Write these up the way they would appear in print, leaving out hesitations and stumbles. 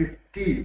50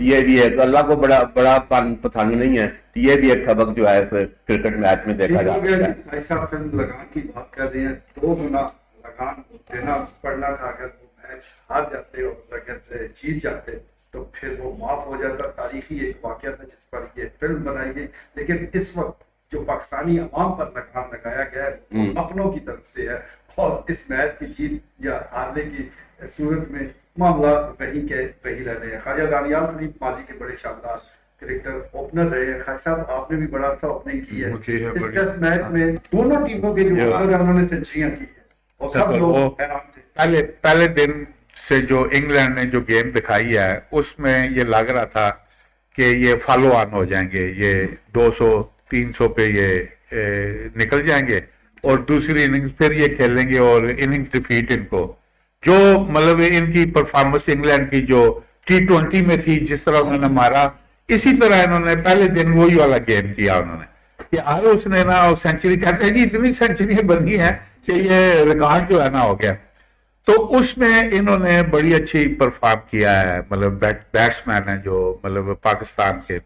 یہ بھی ایک اللہ کو بڑا بڑا پسند نہیں ہے، یہ بھی ایک سبق جو ہے کرکٹ میچ میں دیکھا جاتا ہے۔ بھائی صاحب فلم لگان کی بات کر رہے ہیں، 2 گنا لگان دینا پڑنا تھا، اگر وہ میچ ہار جاتے اور اگر جیت جاتے تو پھر وہ معاف ہو جاتا۔ تاریخی ایک واقعہ تھا جس پر یہ فلم بنائی گئی، لیکن اس وقت جو پاکستانی عوام پر لگان لگایا گیا ہے وہ اپنوں کی طرف سے ہے، اور اس میچ کی جیت یا ہارنے کی صورت میں معاملات وہی کے وہی رہ رہے ہیں۔ خواجہ دانیال سلیم ماضی کے بڑے شاندار کرکٹر اوپنر رہے ہیں۔ خواجہ صاحب آپ نے بھی بڑا عرصہ اوپننگ کی ہے، اس ٹیسٹ میچ میں دونوں ٹیموں کے جو اوپنر ہیں انہوں نے سینچریاں کی ہیں اور سب لوگ حیران تھے۔ پہلے دن سے جو انگلینڈ نے جو گیم دکھائی ہے اس میں یہ لگ رہا تھا کہ یہ فالو آن ہو جائیں گے، یہ 200-300 پہ یہ نکل جائیں گے اور دوسری اننگز پھر یہ کھیلیں گے اور اننگز ڈیفیٹ ان کو، جو مطلب ان کی پرفارمنس انگلینڈ کی جو T20 میں تھی، جس طرح انہوں نے مارا، اسی طرح انہوں نے پہلے دن وہی والا گیم کیا انہوں نے کہ ہر اس نے نا سینچری، کہتے ہیں جی اتنی سینچریاں بنی ہیں کہ یہ ریکارڈ جو ہے نا ہو گیا، تو اس میں انہوں نے بڑی اچھی پرفارم کیا ہے، مطلب بیٹسمین ہیں جو مطلب پاکستان کے،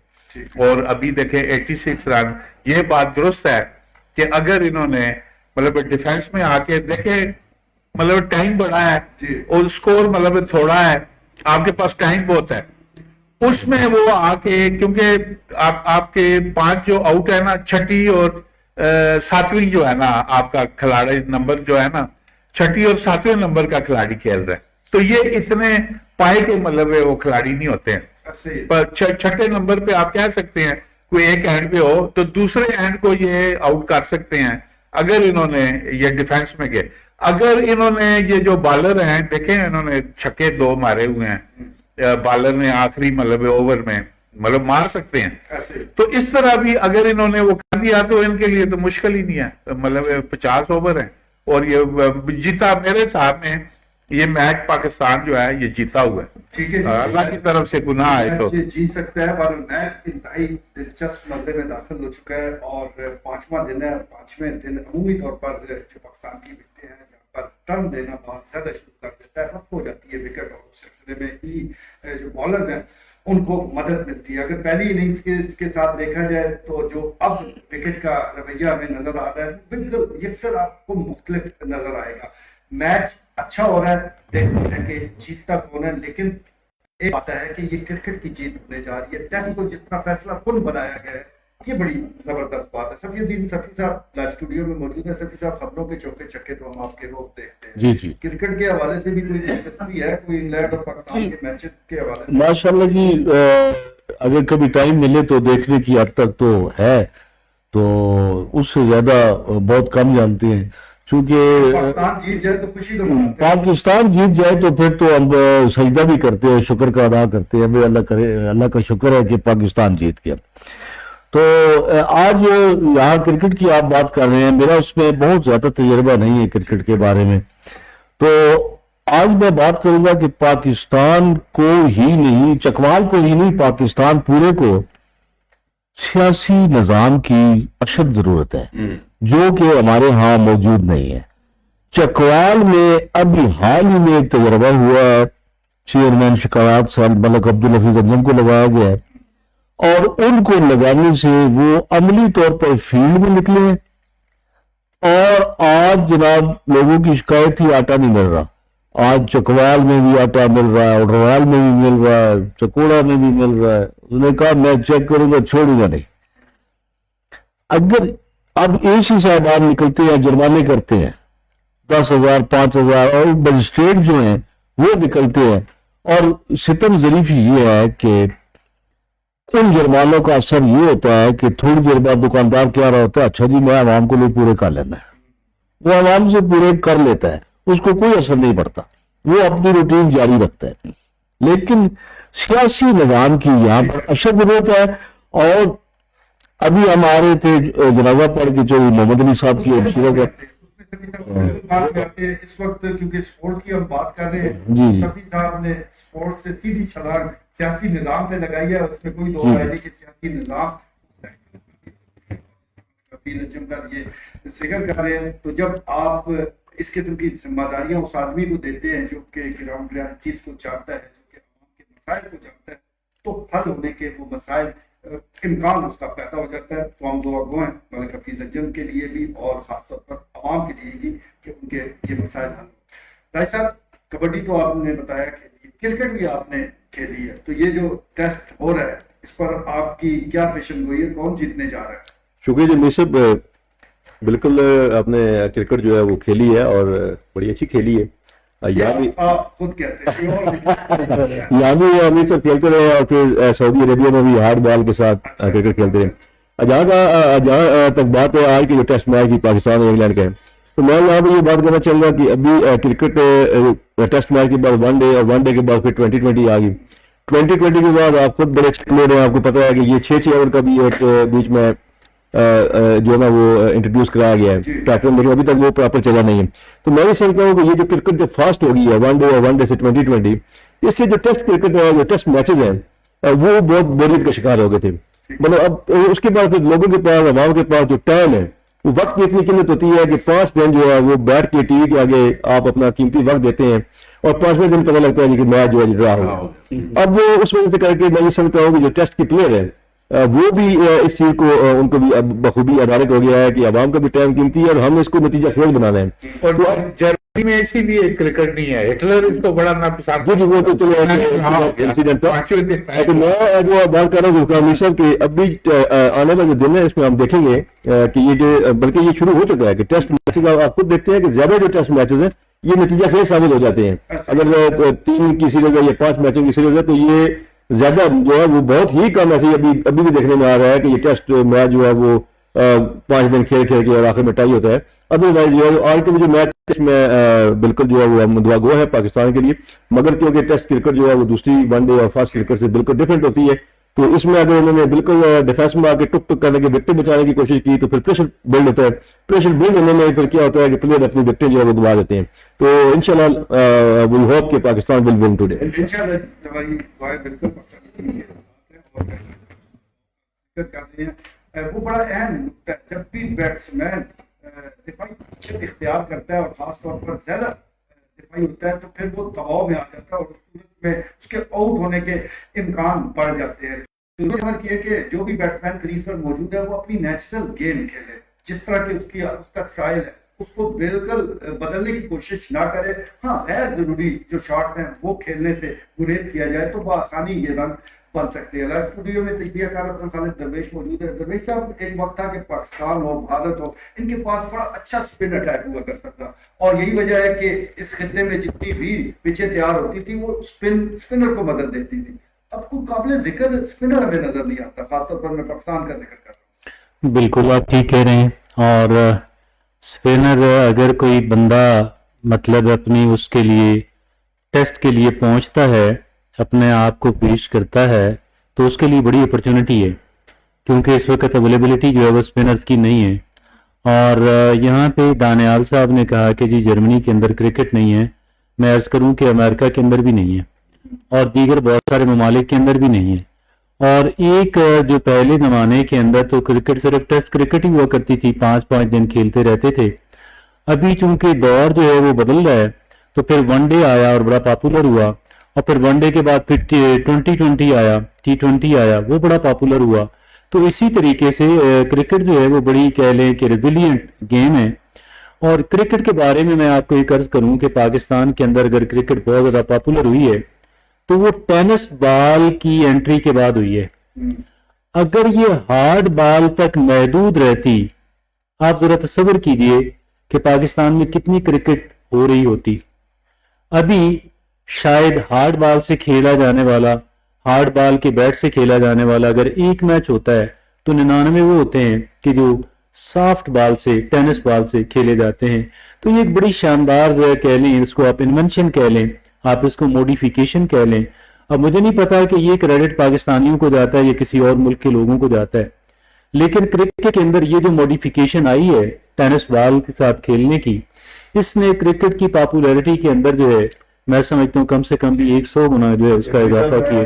اور ابھی دیکھیں 86 رن۔ یہ بات درست ہے کہ اگر انہوں نے مطلب ڈیفینس میں آ کے دیکھیں، مطلب ٹائم بڑا ہے اور سکور مطلب تھوڑا ہے، آپ کے پاس ٹائم بہت ہے، اس میں وہ آ کے، کیونکہ آپ کے 5 جو آؤٹ ہے نا، 6 اور 7ویں جو ہے نا آپ کا کھلاڑی نمبر جو ہے نا، 6 اور 7ویں نمبر کا کھلاڑی کھیل رہا ہے، تو یہ اتنے پائے کے مطلب وہ کھلاڑی نہیں ہوتے ہیں، پر 6 نمبر پہ آپ کہہ سکتے ہیں کوئی ایک اینڈ پہ ہو تو دوسرے اینڈ کو یہ آؤٹ کر سکتے ہیں اگر انہوں نے یہ ڈیفینس میں گئے۔ اگر انہوں نے یہ جو بالر ہیں، دیکھیں انہوں نے 6 2 مارے ہوئے ہیں، بالر نے آخری مطلب اوور میں مطلب مار سکتے ہیں، تو اس طرح بھی اگر انہوں نے وہ کر دیا تو ان کے لیے تو مشکل ہی نہیں ہے، مطلب 50 اوور ہیں اور یہ جیتا، میرے حساب میں یہ میچ پاکستان جو ہے یہ جیتا ہوا ہے، اللہ کی طرف سے گناہ ہے تو جیت سکتا ہے، اور میچ انتہائی دلچسپ مرحلے میں داخل ہو چکا ہے، اور 5واں دن ہے۔ 5ویں دن عمومی طور پر جو پاکستان کی وکٹیں ہیں جہاں پر ٹرن دینا بہت زیادہ شروع کر دیتا ہے، رف ہو جاتی ہے وکٹ، اور اس سلسلے میں ہی جو بالرز ہیں ان کو مدد ملتی ہے۔ اگر پہلی اننگز کے ساتھ دیکھا جائے تو جو اب وکٹ کا رویہ ہمیں نظر آ رہا ہے بالکل یکسر آپ کو مختلف نظر آئے گا۔ میچ اچھا ہو رہا ہے، دیکھتے ہیں کہ جیتتا کون ہے، لیکن ایک بات ہے کہ یہ کرکٹ کی جیت ہونے جا رہی ہے، ٹیسٹ کو جس طرح فیصلہ کن بنایا گیا ہے یہ بڑی زبردست بات ہے۔ صفی الدین صفی صاحب لائیو اسٹوڈیو میں موجود ہیں۔ صفی صاحب، خبروں کے چوکے چھکے تو ہم آپ کے روز دیکھتے ہیں، جی کرکٹ کے حوالے سے بھی کوئی دلچسپی ہے، کوئی انگلینڈ اور پاکستان کے میچز کے حوالے سے؟ ماشاءاللہ جی، اگر کبھی ٹائم ملے تو دیکھنے کی حد تک تو ہے، تو اس سے زیادہ بہت کم جانتے ہیں، چونکہ پاکستان جیت جائے تو خوشی تو مناتے ہیں۔ پاکستان جیت جائے تو پھر تو ہم سجدہ بھی کرتے ہیں، شکر کا ادا کرتے ہیں، ہمیں اللہ کا شکر ہے کہ پاکستان جیت گیا۔ تو آج یہاں کرکٹ کی آپ بات کر رہے ہیں، میرا اس میں بہت زیادہ تجربہ نہیں ہے کرکٹ کے بارے میں، تو آج میں بات کروں گا کہ پاکستان کو ہی نہیں، چکوال کو ہی نہیں، پاکستان پورے کو سیاسی نظام کی اشد ضرورت ہے، جو کہ ہمارے ہاں موجود نہیں ہے۔ چکوال میں ابھی حال ہی میں ایک تجربہ ہوا ہے، چیئرمین شکایات صاحب ملک عبدالحفیظ انجم کو لگایا گیا ہے، اور ان کو لگانے سے وہ عملی طور پر فیلڈ میں نکلے ہیں، اور آج جناب لوگوں کی شکایت تھی آٹا نہیں مل رہا، آج چکوال میں بھی آٹا مل رہا ہے، اڈروال میں بھی مل رہا ہے، چکوڑا میں بھی مل رہا ہے۔ انہوں نے کہا میں چیک کروں گا، چھوڑوں گا نہیں۔ اگر اب AC صاحبان نکلتے ہیں، جرمانے کرتے ہیں 10,000 5,000، اور مجسٹریٹ جو ہیں وہ نکلتے ہیں، اور ستم ظریفی یہ ہے کہ ان جرمانوں کا اثر یہ ہوتا ہے کہ تھوڑی دیر بعد دکاندار کیا رہا ہوتا ہے، اچھا جی میں عوام کو لے پورے کر لینا ہے، وہ عوام سے پورے کر لیتا ہے، اس کو کوئی اثر نہیں پڑتا، وہ اپنی روٹین جاری رکھتا ہے۔ لیکن سیاسی نظام کی یہاں پر اشد ضرورت ہے، اور ابھی ہم آ رہے تھے جنازہ پڑھ کے جو محمد علی صاحب کی اس وقت کیونکہ سپورٹ کی ہم بات کر رہے ہیں، جی شفیع صاحب نے سپورٹ سے سیدھی چھلانگ سیاسی نظام پہ لگائی ہے، اس میں کوئی دو رائے نہیں کہ سیاسی نظام یہ ذکر کر رہے ہیں۔ تو جب آپ اس قسم کی ذمہ داریاں اس آدمی کو دیتے ہیں جو کہ گراؤنڈ ریالٹیز کو جانتا ہے، جو کہ عوام کے مسائل کو جانتا ہے، تو حل ہونے کے وہ مسائل امکان اس کا پیدا ہو جاتا ہے. تو ہم دعا گو ہیں ملک حفیظ اجم کے لیے بھی اور خاص طور پر عوام کے لیے بھی کہ ان کے یہ مسائل حل ہوں. بھائی صاحب کبڈی تو آپ نے بتایا کھیلی، کرکٹ بھی آپ نے کھیلی ہے، تو یہ جو ٹیسٹ ہو رہا ہے اس پر آپ کی کیا پیشن گوئی ہے، کون جیتنے جا رہا ہے؟ شکریہ جی میر صاحب، بالکل آپ نے کرکٹ جو ہے وہ کھیلی ہے اور بڑی اچھی کھیلی ہے. یہاں بھی آپ خود کہتے ہیں اور نہیں. یہاں بھی امیر صاحب کھیلتے رہے اور پھر سعودی عربیہ میں بھی ہارڈ بال کے ساتھ کرکٹ کھیلتے رہے. جہاں تک بات ہے آج کے جو ٹیسٹ میچ تھی پاکستان اور انگلینڈ کے، تو میں یہاں پہ یہ بات کرنا چاہوں گا کہ ابھی کرکٹ ٹیسٹ میچ کے بعد ون ڈے اور ون ڈے کے بعد پھر 2020 آ گئی. 2020 کے بعد آپ خود بڑے ایکسپلور ہیں، آپ کو پتا ہے کہ یہ 6 اوور کا بھی ایک بیچ میں جو ہے نا وہ انٹروڈیوس کرایا گیا ہے پیٹرن، لیکن ابھی تک وہ پراپر چلا نہیں ہے. تو میں یہ سمجھتا ہوں کہ یہ جو کرکٹ جو فاسٹ ہو گئی ہے ون ڈے اور ون ڈے سے 2020، اس سے جو ٹیسٹ کرکٹ ہے، جو ٹیسٹ میچز ہیں، وہ بہت بوریت کا شکار ہو گئے تھے. مطلب اب اس کے بعد پھر لوگوں کے پاس، عوام کے پاس جو ٹائم ہے، وہ وقت کی اتنی قلت ہوتی ہے کہ 5 دن جو ہے وہ بیٹھ کے ٹی وی کے آگے آپ اپنا قیمتی وقت دیتے ہیں اور 5ویں دن پتہ لگتا ہے کہ میچ جو ہے ڈرا ہو گیا. اب وہ اس وجہ سے کر کے میں یہ سمجھتا ہوں کہ جو ٹیسٹ کے پلیئر ہیں وہ بھی اس چیز کو ان کو بھی اب بخوبی ادارت ہو گیا ہے کہ عوام کا بھی ٹائم قیمتی ہے اور ہم اس کو نتیجہ خیز بنانا ہے. اور جرمنی میں اسی لیے کرکٹ نہیں ہے، ہٹلر اس کو بڑا ناپسند جی وہ تو چلو انسیڈنٹ تھا. لیکن میں جو بات کر رہا ہوں غلام صاحب کہ ابھی آنے والے دن ہے اس میں ہم دیکھیں گے کہ یہ جو بلکہ یہ شروع ہو چکا ہے کہ ٹیسٹ میچز آپ خود دیکھتے ہیں کہ زیادہ جو ٹیسٹ میچز ہیں یہ نتیجہ خیز ثابت ہو جاتے ہیں. اگر 3 کی سیریز ہے یا 5 میچوں کی سیریز ہے تو یہ زیادہ جو ہے وہ بہت ہی کم ایسے ابھی بھی دیکھنے میں آ رہا ہے کہ یہ ٹیسٹ میچ جو ہے وہ 5 دن کھیل کے اور آخر میں ٹائی ہوتا ہے. ادروائز جو ہے آج کے جو میچ میں بالکل جو ہے وہ مدعا گو ہے پاکستان کے لیے، مگر کیونکہ ٹیسٹ کرکٹ جو ہے وہ دوسری ون ڈے اور فاسٹ کرکٹ سے بالکل ڈفرینٹ ہوتی ہے، تو اس میں اگر انہوں نے بالکل ڈیفینس میں آ کے ٹک کرنے کے وکٹیں بچانے کی کوشش کی تو پھر پریشر بلڈ ہوتا ہے. پریشر بلڈ ہونے میں پھر کیا ہوتا ہے کہ پلیئر اپنی وکٹیں جو ہے وہ گوا دیتے ہیں. تو انشاءاللہ وی ہوپ کہ پاکستان ول ون ٹوڈے. انشاءاللہ تمہاری دعائیں بالکل پسند کر رہی ہیں. وہ بڑا اہم نکتہ ہے، جب بھی بیٹسمین دفاعی پوزیشن اختیار کرتا ہے اور خاص طور پر زیادہ دفاعی ہوتا ہے تو پھر وہ دباؤ میں آ جاتا ہے اور اس صورت میں اس کے آؤٹ ہونے کے امکان بڑھ جاتے ہیں. تو یہ کہ جو بھی بیٹسمین کریز پر موجود ہے وہ اپنی نیچرل گیم کھیلے، جس طرح کہ اس کا سٹائل ہے اس کو بالکل بدلنے کی کوشش نہ کرے. ہاں غیر ضروری جو شاٹس ہیں وہ کھیلنے سے گریز کیا جائے تو بآسانی یہ رن بن سکتے ہیں. لائیو اسٹوڈیو میں تجزیہ کار اپنا خالد درویش موجود ہے. درویش صاحب ایک وقت تھا کہ پاکستان ہو بھارت ہو ان کے پاس بڑا اچھا اسپن اٹیک ہوا کرتا تھا اور یہی وجہ ہے کہ اس خطے میں جتنی بھی پچیں تیار ہوتی تھی وہ اسپنر کو مدد دیتی تھی. اب کوئی قابل ذکر اسپنر ہمیں نظر نہیں آتا، خاص طور پر میں پاکستان کا ذکر کر رہا ہوں. بالکل آپ ٹھیک کہہ رہے ہیں. اور اسپنر اگر کوئی بندہ مطلب اپنی اس کے لیے ٹیسٹ کے لیے پہنچتا ہے، اپنے آپ کو پیش کرتا ہے تو اس کے لیے بڑی اپرچونٹی ہے، کیونکہ اس وقت اویلیبلٹی جو ہے وہ اسپنرز کی نہیں ہے. اور یہاں پہ دانیال صاحب نے کہا کہ جی جرمنی کے اندر کرکٹ نہیں ہے. میں عرض کروں کہ امریکہ کے اندر بھی نہیں ہے اور دیگر بہت سارے ممالک کے اندر بھی نہیں ہے. اور ایک جو پہلے زمانے کے اندر تو کرکٹ صرف ٹیسٹ کرکٹ ہی ہوا کرتی تھی، 5 دن کھیلتے رہتے تھے. ابھی چونکہ دور جو ہے وہ بدل رہا ہے تو پھر ون ڈے آیا اور بڑا پاپولر ہوا، اور پھر ون ڈے کے بعد پھر 2020 آیا، T20 آیا، وہ بڑا پاپولر ہوا. تو اسی طریقے سے کرکٹ جو ہے وہ بڑی کہہ لیں کہ ریزیلینٹ گیم ہے. اور کرکٹ کے بارے میں آپ کو ایک عرض کروں کہ پاکستان کے اندر اگر کرکٹ بہت زیادہ پاپولر ہوئی ہے تو وہ ٹینس بال کی انٹری کے بعد ہوئی ہے. اگر یہ ہارڈ بال تک محدود رہتی، آپ ذرا تصور کیجئے کہ پاکستان میں کتنی کرکٹ ہو رہی ہوتی. ابھی شاید ہارڈ بال سے کھیلا جانے والا، ہارڈ بال کے بیٹ سے کھیلا جانے والا اگر ایک میچ ہوتا ہے تو 99 وہ ہوتے ہیں کہ جو سافٹ بال سے، ٹینس بال سے کھیلے جاتے ہیں. تو یہ ایک بڑی شاندار جو ہے کہہ لیں، اس کو آپ انونشن کہہ لیں، آپ اس کو موڈیفیکیشن کہہ لیں. اب مجھے نہیں پتا کہ یہ کریڈٹ پاکستانیوں کو جاتا ہے یا کسی اور ملک کے لوگوں کو جاتا ہے، لیکن کرکٹ کے اندر یہ جو موڈیفیکیشن آئی ہے ٹینس بال کے ساتھ کھیلنے کی، اس نے کرکٹ کی پاپولیرٹی کے اندر جو ہے میں سمجھتا ہوں کم سے کم بھی 100 گنا جو ہے اس کا اضافہ کیا.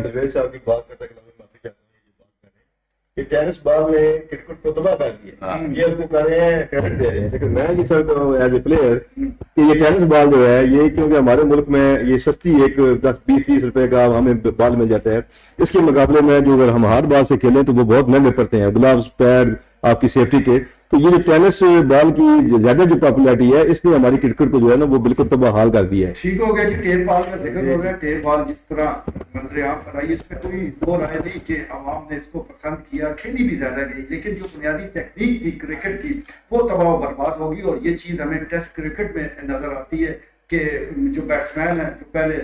کہ ٹینس بال نے کرکٹ کو تباہ کر دیا، یہ ان کو کر رہے ہیں کریڈٹ دے رہے ہیں، لیکن میں یہ سمجھتا ہوں ایز اے پلیئر کہ یہ ٹینس بال جو ہے یہ کیونکہ ہمارے ملک میں یہ سستی ایک 10-20-30 روپے کا ہمیں بال مل جاتا ہے، اس کے مقابلے میں جو اگر ہم ہارڈ بال سے کھیلیں تو وہ بہت مہنگے پڑتے ہیں، گلوز، پیڈ، آپ کی سیفٹی کے. تو یہ جو ٹینس بال کی زیادہ جو پاپولیرٹی ہے اس نے ہماری کرکٹ کو جو ہے نا وہ بالکل تباہ حال کر دیا ہے. ٹھیک ہو گیا جی، ٹیپ بال کا ذکر ہو گیا. ٹیپ بال جس طرح منظر عام پر آئی اس میں کوئی دو رائے نہیں کہ عوام نے اس کو پسند کیا، کھیلی بھی زیادہ گئی، لیکن جو بنیادی تکنیک تھی کرکٹ کی وہ تباہ و برباد ہوگی. اور یہ چیز ہمیں ٹیسٹ کرکٹ میں نظر آتی ہے کہ جو بیٹسمین ہیں جو پہلے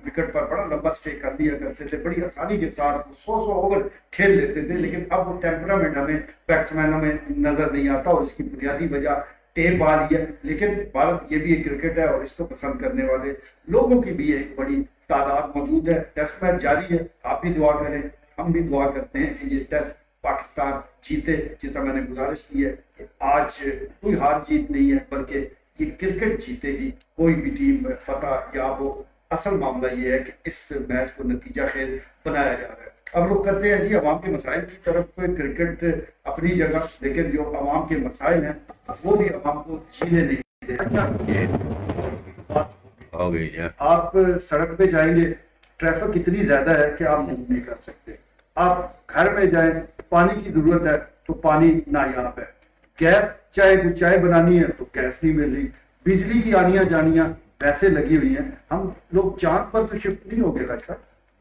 وکٹ پر بڑا لمبا سٹے کر دیا کرتے تھے، بڑی آسانی کے ساتھ 100 اوور کھیل لیتے تھے، لیکن اب وہ ٹیمپرامنٹ ہمیں بیٹسمینوں میں نظر نہیں آتا، اور اس کی بنیادی وجہ ٹیپ بال ہی ہے. لیکن بھارت یہ بھی ایک کرکٹ ہے اور اس کو پسند کرنے والے لوگوں کی بھی ایک بڑی تعداد موجود ہے. ٹیسٹ میچ جاری ہے، آپ بھی دعا کریں، ہم بھی دعا کرتے ہیں کہ یہ ٹیسٹ پاکستان جیتے. جس طرح میں نے گزارش کی ہے کہ آج کوئی ہار جیت نہیں ہے بلکہ یہ کرکٹ جیتے گی، کوئی بھی ٹیم فتح یا وہ. اصل معاملہ یہ ہے کہ اس میچ کو نتیجہ خیز بنایا جا رہا ہے. اب رخ کرتے ہیں جی عوام کے مسائل کی طرف. کرکٹ اپنی جگہ، لیکن جو عوام کے مسائل ہیں وہ بھی عوام کو جینے نہیں دے. ہو گئی جی. آپ سڑک پہ جائیں گے، ٹریفک اتنی زیادہ ہے کہ آپ موو نہیں کر سکتے. آپ گھر میں جائیں، پانی کی ضرورت ہے تو پانی نایاب ہے. گیس چاہے کچھ چائے بنانی ہے تو گیس نہیں مل رہی. بجلی کی آنیاں جانیاں ویسے لگی ہوئی ہیں. ہم لوگ چاند پر تو شفٹ نہیں ہو گئے اچھا.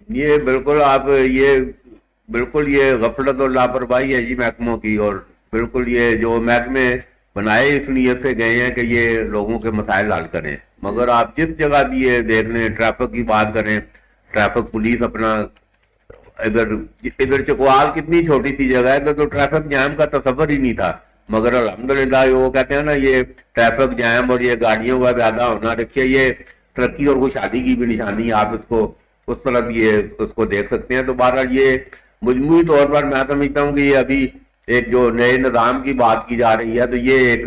یہ بالکل آپ یہ غفلت اور لاپرواہی ہے جی محکموں کی. اور بالکل یہ جو محکمے بنائے اس نیت سے گئے ہیں کہ یہ لوگوں کے مسائل حل کریں، مگر آپ جس جگہ بھی یہ دیکھ لیں، ٹریفک کی بات کریں، ٹریفک پولیس اپنا ادھر چکوال کتنی چھوٹی سی جگہ ہے تو ٹریفک جام کا تصور ہی نہیں تھا، مگر الحمدللہ وہ کہتے ہیں نا یہ ٹریفک جام اور یہ گاڑیوں کا زیادہ ہونا رکھیے یہ ترقی اور کوئی شادی کی بھی نشانی ہے. آپ اس کو اس طرح بھی اس کو دیکھ سکتے ہیں. تو بہرحال یہ مجموعی طور پر میں سمجھتا ہوں کہ یہ ابھی ایک جو نئے نظام کی بات کی جا رہی ہے تو یہ ایک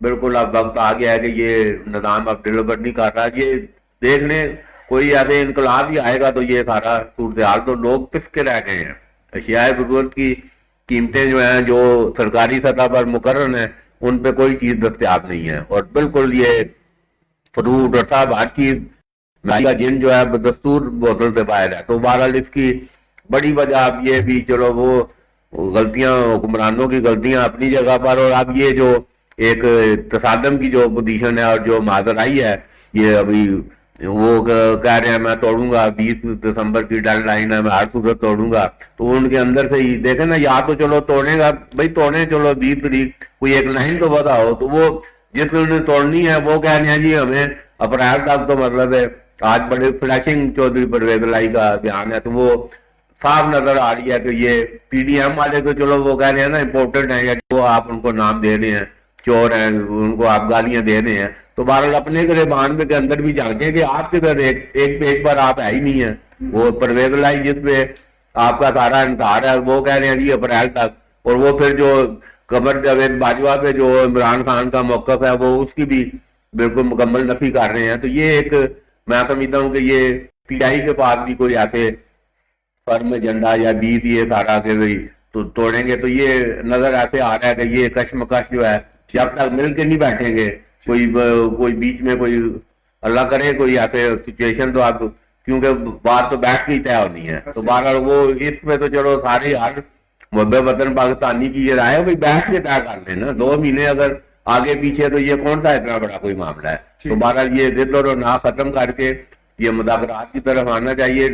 بالکل اب وقت آ گیا ہے کہ یہ نظام اب ڈیلیور نہیں کر رہا. یہ دیکھ لیں کوئی ایسے انقلاب ہی آئے گا تو یہ سارا صورتحال تو لوگ پس کے رہ گئے ہیں. اشیاء ضرورت کی قیمتیں جو ہیں جو سرکاری سطح پر مقرر ہیں ان پہ کوئی چیز دستیاب نہیں ہے. اور بالکل یہ فروٹ اور صاحب ہر چیز کا جن جو ہے دستور بوتل سے باہر ہے. تو بہرحال اس کی بڑی وجہ اب یہ بھی چلو وہ غلطیاں حکمرانوں کی غلطیاں اپنی جگہ پر، اور اب یہ جو ایک تصادم کی جو پوزیشن ہے اور جو معذرائی ہے یہ ابھی وہ کہہ رہے ہیں میں توڑوں گا 20 دسمبر کی ڈیڈ لائن ہے، میں ہر صورت توڑوں گا. تو ان کے اندر سے ہی دیکھیں نا، یا تو چلو توڑے گا بھائی توڑیں، چلو 20 تاریخ کوئی ایک لائن تو پتا ہو. تو وہ جس نے توڑنی ہے وہ کہہ رہے ہیں جی ہمیں اپریل تک. تو مطلب ہے آج بڑے فلیشنگ چودھری پرویز لائی کا بیان ہے تو وہ صاف نظر آ رہی ہے کہ یہ پی ڈی ایم والے تو چلو وہ کہہ رہے ہیں نا امپورٹنٹ ہیں، یا وہ آپ ان کو نام دے رہے ہیں چور ہیں، ان کو آپ گالیاں دے رہے ہیں. تو بہرحال اپنے گریبان کے اندر بھی جانتے کہ آپ کے گھر ایک پیج پر آپ ہے ہی نہیں ہے. وہ پرویز لائی جس پہ آپ کا سارا انتہار ہے وہ کہہ رہے ہیں جی اپریل تک. اور وہ پھر جو قمر جاوید باجوہ پہ جو عمران خان کا موقف ہے وہ اس کی بھی بالکل مکمل نفی کر رہے ہیں. تو یہ ایک میں سمجھتا ہوں کہ یہ پی آئی کے پاس بھی کوئی ایسے فرم ایجنڈا یا بیس یہ سارا کہ تو توڑیں گے. تو یہ نظر ایسے آ رہا ہے کہ یہ کشمکش جو ہے جب تک مل کے نہیں بیٹھیں گے کوئی بیچ میں کوئی اللہ کرے کوئی ایسے سچویشن تو آپ کیونکہ بات تو بیٹھ کے ہی طے ہونی ہے. تو بہرحال وہ اس میں تو چلو سارے ہر محب وطن پاکستانی کی یہ رائے ہے بھائی بیٹھ کے طے کر لیں نا. 2 مہینے اگر آگے پیچھے تو یہ کون سا اتنا بڑا کوئی معاملہ ہے. تو بہرحال یہ ضد اور نہ ختم کر کے یہ مذاکرات کی طرف آنا چاہیے.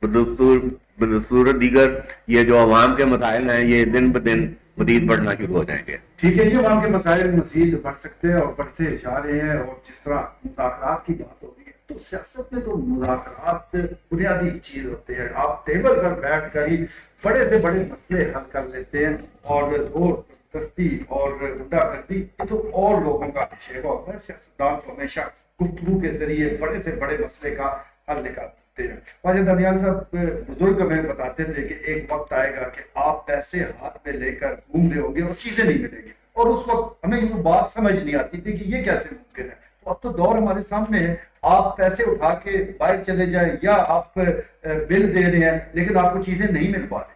بدستور دیگر یہ جو عوام کے مسائل ہیں یہ دن بدن مزید بڑھنا شروع ہو جائیں گے. ٹھیک ہے، یہ عوام کے مسائل مزید بڑھ سکتے ہیں اور بڑھتے جا رہے ہیں. اور جس طرح مذاکرات کی بات ہو رہی ہے تو سیاست میں تو مذاکرات بنیادی چیز ہوتے ہیں. آپ ٹیبل پر بیٹھ کر ہی بڑے سے بڑے مسئلے حل کر لیتے ہیں، اور زور دستی اور گنڈا گردی یہ تو اور لوگوں کا شیوا ہوتا ہے. سیاستدان کو ہمیشہ گفتگو کے ذریعے بڑے سے بڑے مسئلے کا حل نکالتے ہیں. واجد دانیال صاحب بزرگ ہمیں بتاتے تھے کہ ایک وقت آئے گا کہ آپ پیسے ہاتھ میں لے کر گھوم رہے ہوگے اور چیزیں نہیں ملیں گی، اور اس وقت ہمیں یہ بات سمجھ نہیں آتی تھی کہ یہ کیسے ممکن ہے. تو اب تو دور ہمارے سامنے ہے، آپ پیسے اٹھا کے باہر چلے جائیں یا آپ بل دے رہے ہیں لیکن آپ کو چیزیں نہیں مل پا رہی.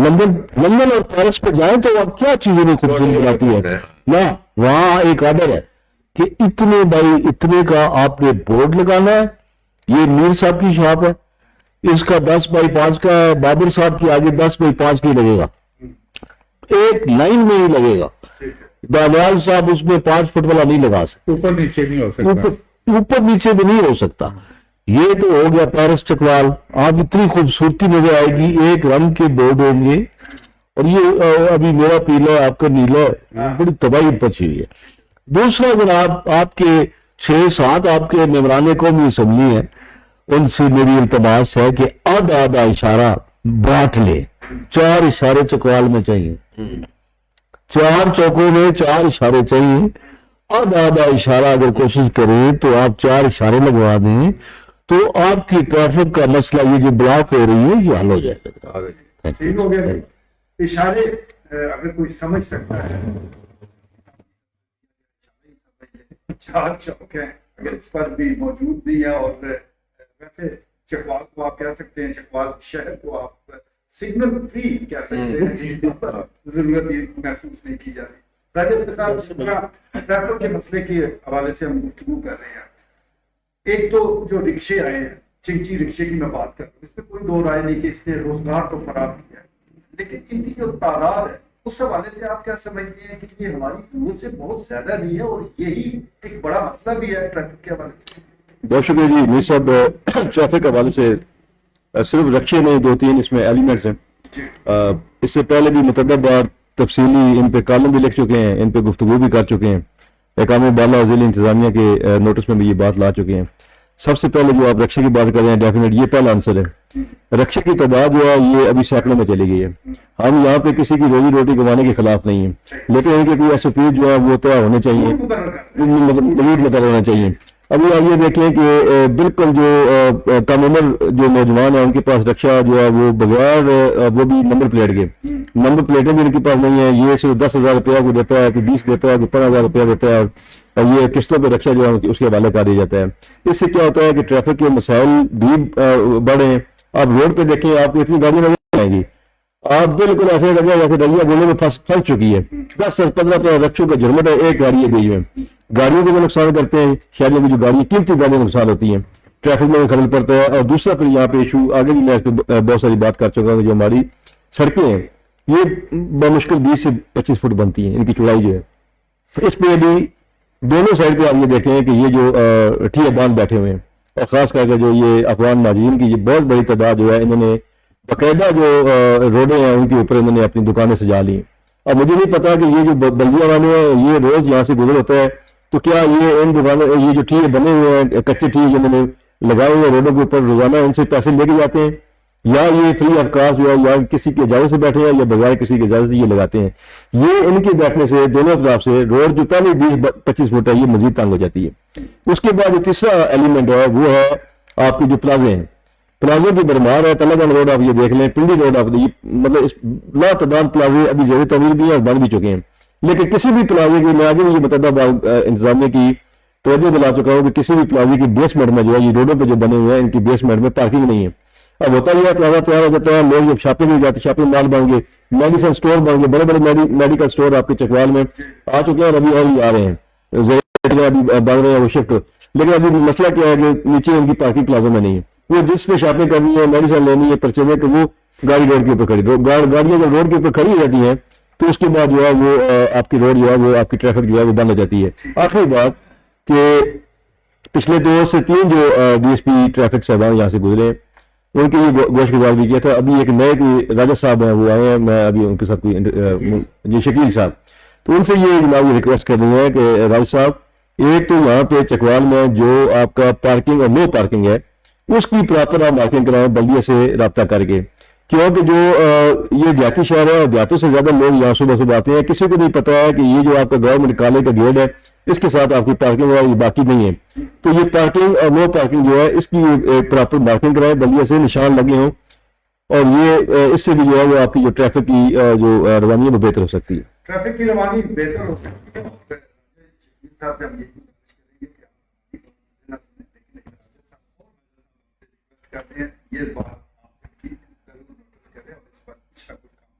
لندن اور پیرس پہ جائیں تو آپ کیا چیزیں میں خوبصورت بناتی ہے نا. وہاں ایک آرڈر ہے کہ اتنے بائی اتنے کا آپ نے بورڈ لگانا ہے. یہ میر صاحب کی شاپ ہے, اس کا 10x5 کا ہے, بابر صاحب کی آگے 10x5 کی لگے گا, ایک لائن میں ہی لگے گا. دانیال صاحب اس میں 5 فٹ والا نہیں لگا سکتے, اوپر نیچے نہیں ہو سکتا, اوپر نیچے بھی نہیں ہو سکتا. یہ تو ہو گیا پیرس چکوال. آپ اتنی خوبصورتی نظر آئے گی, ایک رنگ کے بورڈ ہوں گے, اور یہ ابھی میرا پیلا ہے, آپ کا نیلا ہے, بڑی تباہی پچی ہوئی ہے. دوسرا جناب, آپ کے 6-7 آپ کے ممبران قومی اسمبلی ہیں, ان سے میری التماس ہے کہ آدھا آدھا اشارہ بانٹ لے. 4 اشارے چکوال میں چاہیے, 4 چوکوں میں 4 اشارے چاہیے. آدھا آدھا اشارہ اگر کوشش کریں تو آپ 4 اشارے لگوا دیں تو آپ کی ٹریفک کا مسئلہ یہ جو بلاک ہو رہی ہے یہ حل ہو جائے گا. ٹھیک ہو گیا. اشارے اگر کوئی سمجھ سکتا ہے, 4 چوک ہیں, اگر اس پر بھی موجود نہیں ہے, اور ویسے چکوال کو آپ کہہ سکتے ہیں, چکوال شہر کو آپ سگنل فری کہہ سکتے ہیں, ضرورت یہ محسوس نہیں کی جا رہی. ٹریفک کے مسئلے کے حوالے سے ہم گفتگو کر رہے ہیں. ایک تو جو رکشے آئے ہیں, چنچی رکشے کی میں بات کر رہا ہوں, اس میں کوئی دو رائے نہیں کہ اس نے روزگار تو فراہم کیا ہے, لیکن ان کی جو تعداد ہے اس حوالے سے آپ کیا سمجھتے ہیں کہ یہ ہماری ضرورت سے بہت زیادہ نہیں ہے, اور یہی ایک بڑا مسئلہ بھی ہے ٹریفک کے حوالے سے؟ بہت شکریہ جی میر صاحب. ٹریفک کے حوالے سے صرف رکشے نہیں, 2-3 اس میں ایلیمنٹس ہیں. اس سے پہلے بھی متعدد بار تفصیلی ان پہ کالم بھی لکھ چکے ہیں, ان پہ گفتگو بھی کر چکے ہیں, احکام بالا ضلع انتظامیہ کے نوٹس میں بھی یہ بات لا چکے ہیں. سب سے پہلے جو آپ رکشے کی بات کر رہے ہیں, ڈیفینیٹ یہ پہلا آنسر ہے. رکشے کی تعداد جو ہے یہ ابھی سینکڑوں میں چلی گئی ہے. ہم یہاں پہ کسی کی روزی روٹی کمانے کے خلاف نہیں ہیں, لیکن ان کے کوئی ایس او پی جو ہے وہ طے ہونے چاہیے, مزید مقرر ہونا چاہیے. ابھی آپ یہ دیکھیں کہ بالکل جو کم عمر جو نوجوان ہیں ان کے پاس رکشہ جو ہے وہ بغیر وہ بھی نمبر پلیٹ کے, نمبر پلیٹیں بھی ان کے پاس نہیں ہیں. یہ صرف 10,000 روپیہ کو دیتا ہے, کہ 20 دیتا ہے, کہ 15,000 روپیہ دیتا ہے, اور یہ قسطوں پہ رکشہ جو ہے اس کے حوالے کر دیا جاتا ہے. اس سے کیا ہوتا ہے کہ ٹریفک کے مسائل بھی بڑھے ہیں. آپ روڈ پہ دیکھیں, آپ کو اتنی گاڑیاں نظر آئیں گی, آپ بالکل ایسے لگے جیسے دریا گولے میں پھنس چکی ہے. 10-15 رکشوں کا جھرمٹ ہے, ایک گاڑی ہے گئی ہے. گاڑیوں کو بھی نقصان کرتے ہیں, شہروں کی جو گاڑی قیمتی گاڑیاں نقصان ہوتی ہیں, ٹریفک میں بھی خلل پڑتا ہے. اور دوسرا پھر یہاں پہ ایشو آگے بھی میں اس پہ بہت ساری بات کر چکا ہوں, جو ہماری سڑکیں ہیں یہ بمشکل 20 سے 25 فٹ بنتی ہیں, ان کی چوڑائی جو ہے. اس پہ بھی دونوں سائڈ پہ آپ یہ دیکھیں کہ یہ جو ٹھیے باندھ بیٹھے ہوئے ہیں, اور خاص کر کے جو یہ افغان مہاجرین کی یہ بہت بڑی تعداد جو ہے, انہوں نے باقاعدہ جو روڈیں ہیں ان کے اوپر انہوں نے اپنی دکانیں سجا لی. اب مجھے نہیں پتا کہ یہ جو بلدیہ والے ہیں یہ روز یہاں سے گزر ہوتا ہے, تو کیا یہ ان دکانوں یہ جو ٹھیے بنے ہوئے ہیں کچے ٹھیے جنہوں نے لگائے ہوئے روڈوں کے اوپر روزانہ ان سے پیسے لے کے جاتے ہیں, یا یہ فری آف کاسٹ جو ہے یا کسی کی اجازت سے بیٹھے ہیں, یا بغیر کسی کی اجازت سے یہ لگاتے ہیں. یہ ان کے بیٹھنے سے دونوں طرف سے روڈ جو پہلے 20-25 فٹ ہے یہ مزید تنگ ہو جاتی ہے. اس کے بعد جو تیسرا ایلیمنٹ ہے وہ ہے آپ کی جو پلازے ہیں, پلازے کی برمار ہے. تلہ گنج روڈ آپ یہ دیکھ لیں, پنڈی روڈ آپ مطلب لا تعداد پلازے ابھی زیر تعمیر بھی ہیں اور بن بھی چکے ہیں. لیکن کسی بھی پلازے کی میں آگے یہ متعدد انتظامیہ کی توجہ دلا چکا ہوں کہ کسی بھی پلازے کی بیسمنٹ میں جو ہے یہ روڈوں پہ جو بنے ہوئے ہیں ان کی بیسمنٹ میں پارکنگ نہیں ہے. اب ہوتا یہ ہے پلازا تیار ہو جاتا ہے, لوگ جب شاپنگ نہیں جاتے, شاپنگ مال بن گئے, میڈیسن سٹور بن گئے, بڑے بڑے میڈیکل سٹور آپ کے چکوال میں آ چکے ہیں, ابھی اور آ رہے ہیں, ابھی بن رہے ہیں وہ شفٹ. لیکن ابھی مسئلہ کیا ہے کہ نیچے ان کی پارکنگ پلازوں میں نہیں ہے. وہ جس نے شاپنگ کرنی ہے, میڈیسن لینی ہے, پرچیز ہے, تو وہ گاڑی روڈ کے اوپر کھڑی, گاڑیاں جب روڈ کے اوپر کھڑی ہو جاتی ہیں تو اس کے بعد جو ہے وہ آپ کی روڈ جو ہے وہ آپ کی ٹریفک جو ہے وہ بند ہو جاتی ہے. آخری بات کہ پچھلے 2 سے 3 جو ڈی ایس پی ٹریفک صاحبان یہاں سے گزرے ہیں ان کے یہ گوشت گزار بھی کیا تھا. ابھی ایک نئے کوئی راجہ صاحب ہیں وہ آئے ہیں, میں ابھی ان کے ساتھ کوئی جی شکیل صاحب, تو ان سے یہ جناب ریکویسٹ کر رہی ہے کہ راجہ صاحب ایک تو یہاں پہ چکوال میں جو آپ کا پارکنگ اور نو پارکنگ ہے اس کی پراپر آپ مارکنگ کرائیں بلدیہ سے رابطہ کر کے, کیونکہ جو یہ دیہاتی شہر ہے اور دیہاتوں سے زیادہ لوگ یہاں صبح صبح آتے ہیں. کسی کو نہیں پتا ہے کہ یہ جو آپ کا گورنمنٹ کالج کا گیٹ ہے اس کے ساتھ آپ کی پارکنگ ہے, یہ باقی نہیں ہے. تو یہ پارکنگ اور نو پارکنگ جو ہے اس کی پراپر مارکنگ کرائیں, بلدیہ سے نشان لگے ہوں, اور یہ اس سے بھی جو ہے وہ آپ کی جو ٹریفک کی جو روانی ہے وہ بہتر ہو سکتی ہے. ٹریفک کی روانی بہتر ہو سکتی ہے. صاحب سے ہم یہ کرتے ہیں, یہ بات آپ کی ضرور نوٹس کریں اور اس پر اچھا کچھ کام